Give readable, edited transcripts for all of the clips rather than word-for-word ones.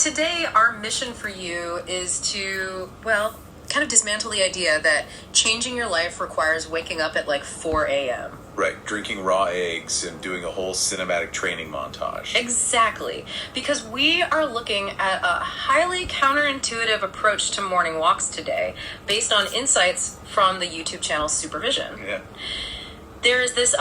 Today, our mission for you is to, well, kind of dismantle the idea that changing your life requires waking up at like 4 a.m. Right, drinking raw eggs and doing a whole cinematic training montage. Exactly. Because we are looking at a highly counterintuitive approach to morning walks today based on insights from the YouTube channel Supervision. Yeah. There is this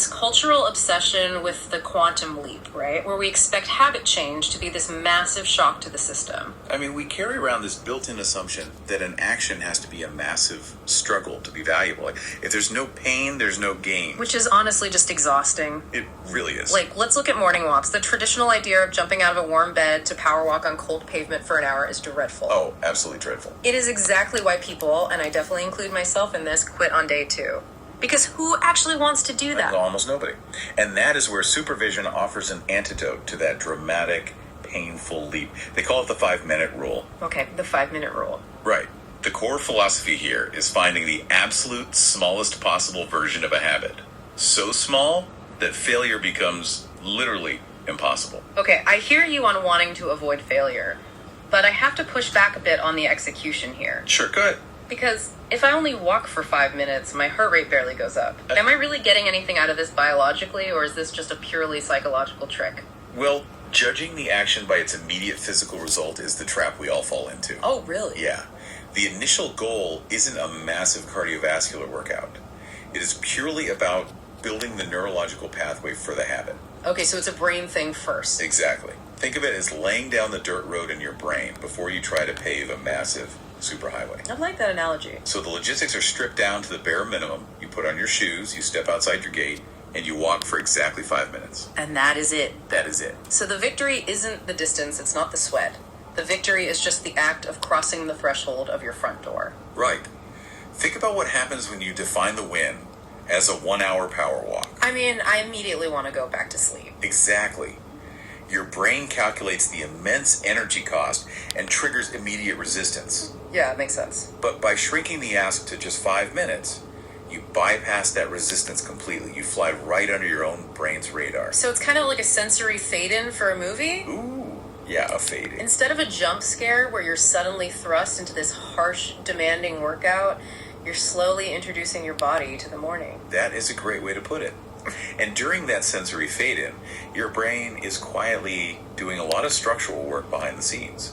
cultural obsession with the quantum leap, right? Where we expect habit change to be this massive shock to the system. I mean, we carry around this built-in assumption that an action has to be a massive struggle to be valuable. Like, if there's no pain, there's no gain. Which is honestly just exhausting. It really is. Like, let's look at morning walks. The traditional idea of jumping out of a warm bed to power walk on cold pavement for an hour is dreadful. Oh, absolutely dreadful. It is exactly why people, and I definitely include myself in this, quit on day 2. Because who actually wants to do that? Almost nobody. And that is where Supervision offers an antidote to that dramatic, painful leap. They call it the 5-minute rule. Okay, the 5-minute rule. Right. The core philosophy here is finding the absolute smallest possible version of a habit. So small that failure becomes literally impossible. Okay, I hear you on wanting to avoid failure, but I have to push back a bit on the execution here. Sure could. Because if I only walk for 5 minutes, my heart rate barely goes up. Am I really getting anything out of this biologically, or is this just a purely psychological trick? Well, judging the action by its immediate physical result is the trap we all fall into. Oh, really? Yeah. The initial goal isn't a massive cardiovascular workout. It is purely about building the neurological pathway for the habit. Okay, so it's a brain thing first. Exactly. Think of it as laying down the dirt road in your brain before you try to pave a massive superhighway. I like that analogy. So the logistics are stripped down to the bare minimum. You put on your shoes, you step outside your gate, and you walk for exactly 5 minutes. And that is it. That is it. So the victory isn't the distance, it's not the sweat. The victory is just the act of crossing the threshold of your front door. Right. Think about what happens when you define the win as a 1-hour power walk. I mean, I immediately want to go back to sleep. Exactly. Your brain calculates the immense energy cost and triggers immediate resistance. Yeah, it makes sense. But by shrinking the ask to just 5 minutes, you bypass that resistance completely. You fly right under your own brain's radar. So it's kind of like a sensory fade-in for a movie? Ooh, yeah, a fade. Instead of a jump scare where you're suddenly thrust into this harsh, demanding workout, you're slowly introducing your body to the morning. That is a great way to put it. And during that sensory fade-in, your brain is quietly doing a lot of structural work behind the scenes.